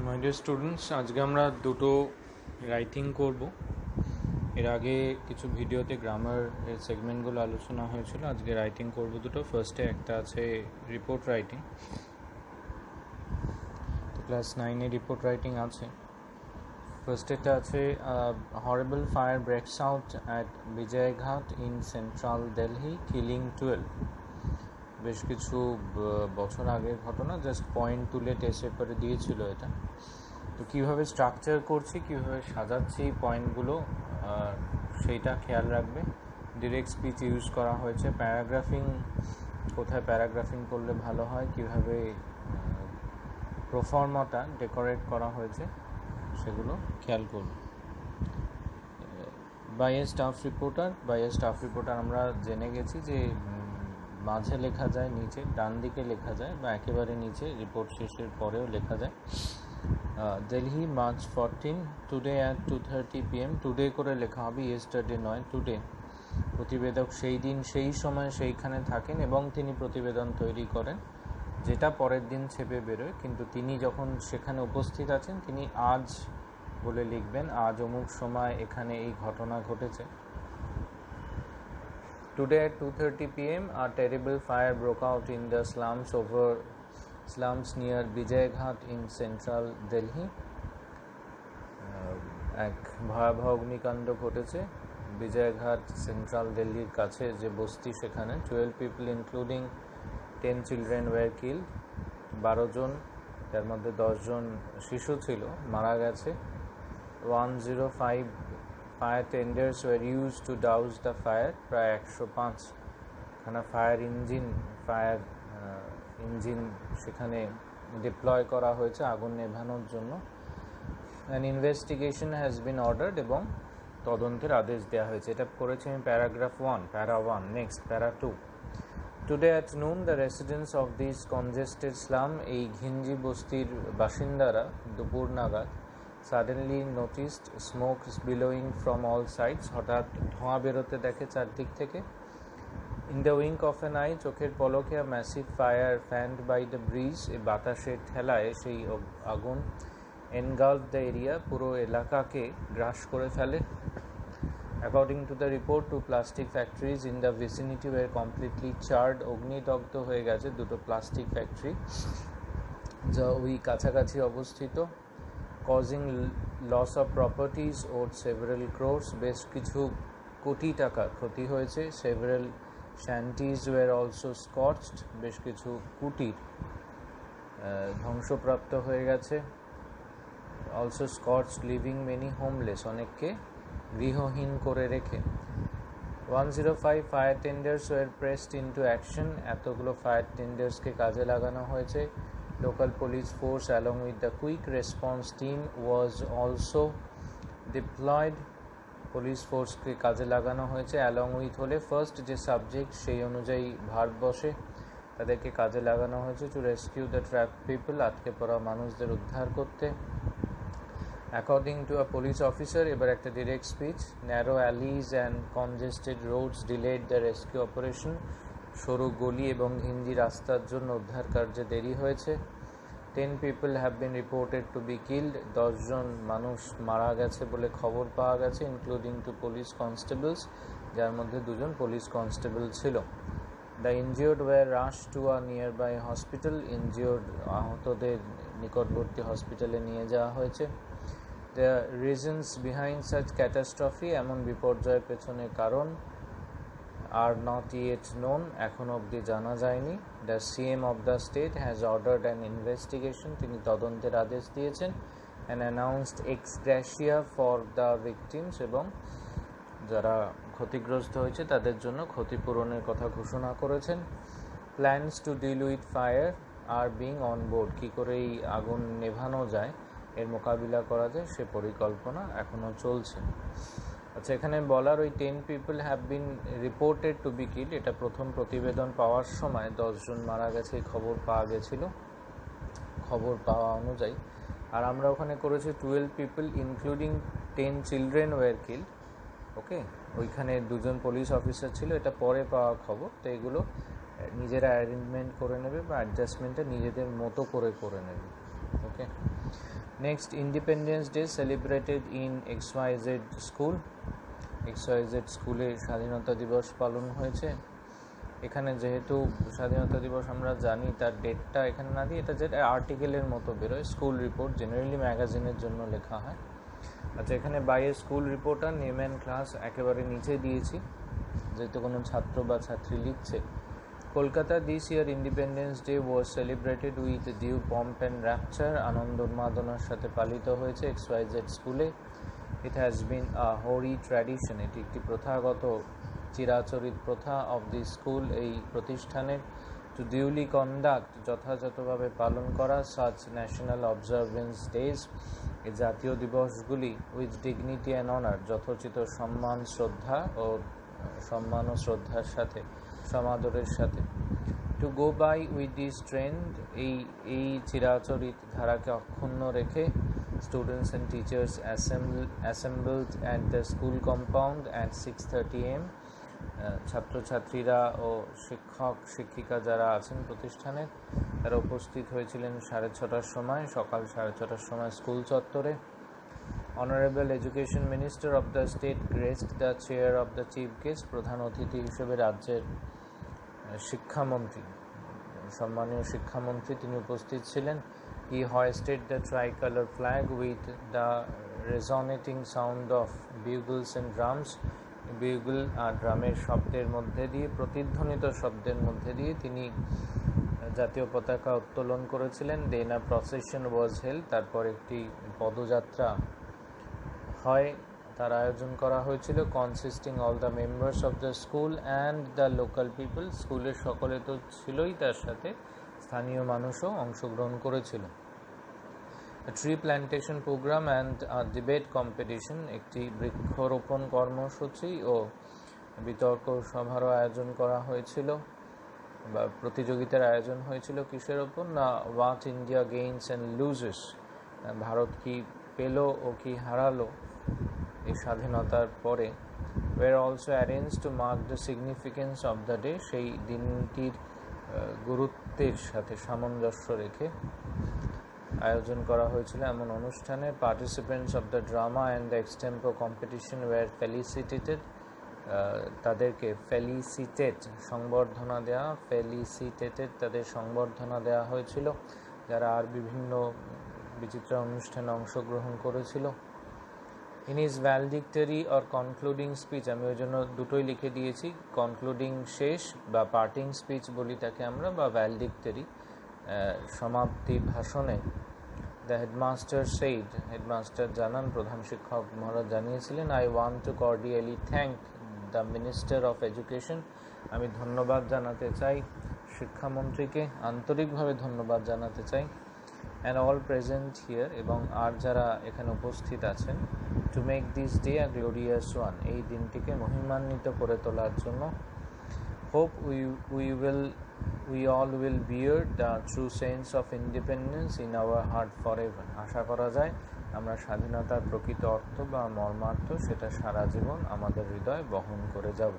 My dear students, আজকে আমরা দুটো রাইটিং করব। এর আগে কিছু ভিডিওতে গ্রামার এর সেগমেন্টগুলো আলোচনা হয়েছিল। আজকে রাইটিং করব দুটো। ফার্স্টে একটা আছে রিপোর্ট রাইটিং। তো ক্লাস 9-এ রিপোর্ট রাইটিং আছে। ফার্স্টেটা আছে horrible fire ব্রেকস out at Vijayghat in central Delhi, killing 12। বেশ কিছু বছর আগের ঘটনা, জাস্ট পয়েন্ট তুলে টেস্ট পেপারে দিয়েছিল এটা। তো কীভাবে স্ট্রাকচার করছি, কীভাবে সাজাচ্ছি পয়েন্টগুলো, সেইটা খেয়াল রাখবে। ডিরেক্ট স্পিচ ইউজ করা হয়েছে। প্যারাগ্রাফিং, কোথায় প্যারাগ্রাফিং করলে ভালো হয়, কীভাবে প্রফর্মাটা ডেকোরেট করা হয়েছে, সেগুলো খেয়াল করবে। বাই এ স্টাফ রিপোর্টার আমরা জেনে গেছি যে মাঝে লেখা যায়, নিচে ডান দিকে লেখা যায়, বা একেবারে নিচে রিপোর্ট শেষের পরেও লেখা যায়। Delhi, March 14, today at 2:30 PM। Today করে লেখা হবে, ইয়েস্টারডে নয়, টুডে। প্রতিবেদক সেই দিন সেই সময় সেইখানে থাকেন এবং তিনি প্রতিবেদন তৈরি করেন, যেটা পরের দিন ছেপে বেরোয়, কিন্তু তিনি যখন সেখানে উপস্থিত আছেন তিনি আজ বলে লিখবেন, আজ অমুক সময় এখানে এই ঘটনা ঘটেছে। Today at 2:30 PM, a terrible fire broke out in the slums near Vijayaghat in central Delhi. এক ভয়াবহ অগ্নিকাণ্ড ঘটেছে বিজয়ঘাট, সেন্ট্রাল দিল্লির কাছে যে বস্তি, সেখানে 12 people including 10 children were killed। 12 জন, তার মধ্যে 10 জন শিশু ছিল, মারা গেছে। 105 fire tenders were use to douse the fire. প্রায় 105 খানা ফায়ার ইঞ্জিন সেখানে ডিপ্লয় করা হয়েছে আগুন নেভানোর জন্য। An investigation has been ordered, এবং তদন্তের আদেশ দেওয়া হয়েছে। এটা করেছি আমি প্যারাগ্রাফ 1, প্যারা 1। Next para 2। Today at noon the residents of this congested slum, এই ঘিঞ্জি বস্তির বাসিন্দারা দুপুর নাগাদ suddenly noticed smoke billowing from all sides। হঠাৎ ধোঁয়া বেরোতে দেখে চারদিক থেকে। In the wink of an eye, চোখের পলকে, a massive fire fanned by the breeze, এই বাতাসের ঠেলায় সেই আগুন engulfed the area, পুরো এলাকাকে গ্রাস করে ফেলে। According to the report, 2 plastic factories in the vicinity were completely charred। অগ্নিদগ্ধ হয়ে গেছে দুটো প্লাস্টিক ফ্যাক্টরি, যা ওই কাছাকাছি অবস্থিত। causing loss of properties worth several crores, বেশ কিছু কোটি টাকা ক্ষতি হয়েছে। several shanties were also scorched, বেশ কিছু কুটির ধ্বংসপ্রাপ্ত হয়ে গেছে। also scorched, leaving many homeless, অনেককে গৃহহীন করে রেখে। 105 fire tenders were pressed into action, এতগুলো ফায়ার টেন্ডার্সকে কাজে লাগানো হয়েছে। Local police force along with the quick response team was also deployed। Police ফোর্সকে কাজে লাগানো হয়েছে। along with হলে ফার্স্ট যে সাবজেক্ট সেই অনুযায়ী ভার্ব বসে, তাদেরকে কাজে লাগানো হয়েছে to rescue the trapped people, আটকে পড়া মানুষদের উদ্ধার করতে। According to a police officer, এবার একটা direct speech. narrow alleys and congested roads delayed the rescue operation। সরু গলি এবং ঘিঞ্জি রাস্তার জন্য উদ্ধার কার্যে দেরি হয়েছে। 10 people have been reported to be killed। 10 জন মানুষ মারা গেছে বলে খবর পাওয়া গেছে, ইনক্লুডিং 2 police constables, যার মধ্যে 2 জন পুলিশ কনস্টেবল ছিল। The injured were rushed to a nearby hospital। আহতদের নিকটবর্তী হসপিটালে নিয়ে যাওয়া হয়েছে। The reasons behind such catastrophe, এমন বিপর্যয়ের পেছনে কারণ, are not yet known, এখন অবধি জানা যায়নি। The CM of the state has ordered an investigation, তিনি তদন্তের আদেশ দিয়েছেন। and announced ex gratia for the victims, এবং যারা ক্ষতিগ্রস্ত হয়েছে তাদের জন্য ক্ষতিপূরণের কথা ঘোষণা করেছেন। plans to deal with fire are being on board, কী করে এই আগুন নেভানো যায়, এর মোকাবিলা করা যায়, সে পরিকল্পনা এখনও চলছে। আচ্ছা, এখানে বলার ওই 10 people have been reported to be killed, এটা প্রথম প্রতিবেদন পাওয়ার সময় 10 জন মারা গেছে এই খবর পাওয়া গেছিল, খবর পাওয়া অনুযায়ী। আর আমরা ওখানে করেছি 12 people including 10 children were killed। ওকে, ওইখানে 2 জন পুলিশ অফিসার ছিল, এটা পরে পাওয়া খবর। তো এগুলো নিজেরা অ্যারেঞ্জমেন্ট করে নেবে বা অ্যাডজাস্টমেন্টটা নিজেদের মতো করে নেবে। Okay. Next, independence day celebrated in XYZ school. XYZ স্কুলে স্বাধীনতা দিবস পালন হয়েছে। এখানে যেহেতু স্বাধীনতা দিবস আমরা জানি, তার ডেটটা এখানে না দিয়ে এটা যেটা আর্টিকেলের মতো বেরোয়, স্কুল রিপোর্ট জেনারেলি ম্যাগাজিনের জন্য লেখা হয়। আচ্ছা, এখানে বাইরে school reporter name and class একেবারে নিচে দিয়েছি, যেহেতু কোনো ছাত্র বা ছাত্রী লিখছে। Kolkata, this year independence day was celebrated with due pomp and rapture. আনন্দ উন্মাদনার সাথে পালিত হয়েছে XYZ স্কুলে। It has been a হোরি tradition, এটি একটি প্রথাগত চিরাচরিত প্রথা অফ দি স্কুল, এই প্রতিষ্ঠানের, টু ডিউলি কন্ডাক্ট, যথাযথভাবে পালন করা, সাচ ন্যাশনাল অবজারভেন্স ডেজ, এই জাতীয় দিবসগুলি, উইথ ডিগনিটি অ্যান্ড অনার, যথোচিত সম্মান ও শ্রদ্ধার সাথে, সমাদরের সাথে। To go by with this trend, এই চিরাচরিত ধারাকে অক্ষুণ্ণ রেখে, students and teachers assembled at the school compound at 6:30 AM। ছাত্রছাত্রীরা ও শিক্ষক শিক্ষিকা যারা আছেন প্রতিষ্ঠানে, তারা উপস্থিত হয়েছিলেন 6:30টার সময়, সকাল 6:30টার সময় স্কুল চত্বরে। Honourable education minister of the state graced the chair of the chief guest, প্রধান অতিথি হিসেবে রাজ্যের শিক্ষামন্ত্রী, সম্মানীয় শিক্ষামন্ত্রী তিনি উপস্থিত ছিলেন। হি hoisted the tricolor flag with the resonating sound of bugles and drums। Bugle আর ড্রামের শব্দের মধ্যে দিয়ে, প্রতিধ্বনিত শব্দের মধ্যে দিয়ে তিনি জাতীয় পতাকা উত্তোলন করেছিলেন। দেন আ প্রসেশন ওয়াজ হেল্ড, তারপর একটি পদযাত্রা হয়, তার আয়োজন করা হয়েছিল। Consisting all the members of the school and the local people, স্কুলের সকলে তো ছিলই, তার সাথে স্থানীয় মানুষও অংশগ্রহণ করেছিল। Tree plantation programme and debate competition, একটি বৃক্ষরোপণ কর্মসূচি ও বিতর্ক সভারও আয়োজন করা হয়েছিল বা প্রতিযোগিতার আয়োজন হয়েছিল। কিসের ওপর না, what India gains and loses, Bharat কি পেল ও কি হারালো এই স্বাধীনতার পরে। Were also arrange to mark the significance of the day, সেই দিনটির গুরুত্বের সাথে সামঞ্জস্য রেখে আয়োজন করা হয়েছিল এমন অনুষ্ঠানে। Participants of the drama and the extempore competition were felicitated, তাদেরকে সংবর্ধনা দেওয়া, তাদের সংবর্ধনা দেওয়া হয়েছিল, যারা আর বিভিন্ন বিচিত্র অনুষ্ঠানে অংশগ্রহণ করেছিল। In his valedictory or concluding speech, আমি ওই জন্য দুটোই লিখে দিয়েছি, কনক্লুডিং শেষ বা পার্টিং স্পিচ বলি তাকে আমরা, বা ভ্যালডিক্টরি সমাপ্তি ভাষণে। দ্য হেডমাস্টার সেইড, হেডমাস্টার জানান, প্রধান শিক্ষক মহারাজ জানিয়েছিলেন, I want to cordially thank the minister of education, আমি ধন্যবাদ জানাতে চাই শিক্ষামন্ত্রীকে, আন্তরিকভাবে ধন্যবাদ জানাতে চাই। অ্যান্ড অল প্রেজেন্ট হিয়ার, এবং আর যারা এখানে উপস্থিত আছেন, to make this day a glorious one, এই দিনটিকে মহিমান্বিত করে তোলার জন্য। Hope we all will bear the true sense of independence in our heart forever, আশা করা যায় আমরা স্বাধীনতার প্রকৃত অর্থ বা মর্মার্থ সেটা সারা জীবন আমাদের হৃদয় বহন করে যাব।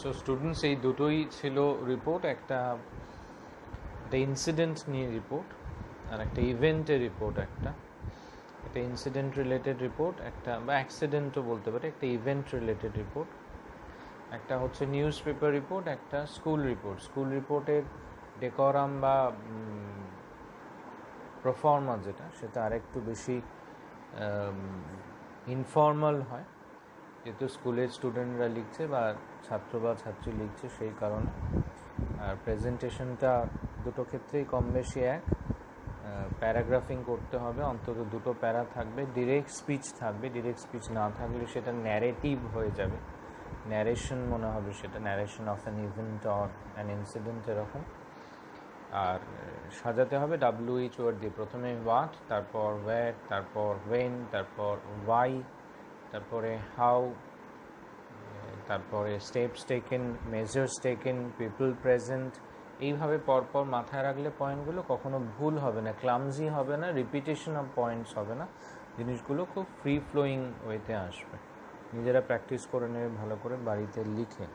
সো স্টুডেন্টস, এই দুটোই ছিল রিপোর্ট, একটা ইনসিডেন্ট নিয়ে রিপোর্ট আর একটা ইভেন্টের রিপোর্ট, একটা ইনসিডেন্ট রিলেটেড রিপোর্ট, একটা বা অ্যাক্সিডেন্টও বলতে পারে, একটা ইভেন্ট রিলেটেড রিপোর্ট, একটা হচ্ছে নিউজ পেপার রিপোর্ট, একটা স্কুল রিপোর্ট। স্কুল রিপোর্টের ডেকোরাম বা প্রফর্মা যেটা, সেটা আরেকটু বেশি ইনফর্মাল হয়, যেহেতু স্কুলের স্টুডেন্টরা লিখছে বা ছাত্র বা ছাত্রী লিখছে সেই কারণে। আর প্রেজেন্টেশনটা দুটো ক্ষেত্রেই কম বেশি এক, প্যারাগ্রাফিং করতে হবে, অন্তত দুটো প্যারা থাকবে, ডিরেক্ট স্পিচ থাকবে, ডিরেক্ট স্পিচ না থাকলে সেটা ন্যারেটিভ হয়ে যাবে, ন্যারেশন মনে হবে, সেটা narration of an event or an incident এরকম। আর সাজাতে হবে WH ওয়ার্ড দিয়ে, প্রথমে হোয়াট, তারপর ওয়্যার, তারপর ওয়েন, তারপর ওয়াই, তারপরে হাউ, তারপরে steps taken, measures taken, people present. এইভাবে পরপর মাথায় রাখলে পয়েন্টগুলো কখনো ভুল হবে না, ক্লামজি হবে না, রিপিটেশন অফ পয়েন্টস হবে না, জিনিসগুলো খুব ফ্রি ফ্লোয়িং ওয়েতে আসবে। নিজেরা প্র্যাকটিস করে নেবে ভালো করে বাড়িতে লিখে।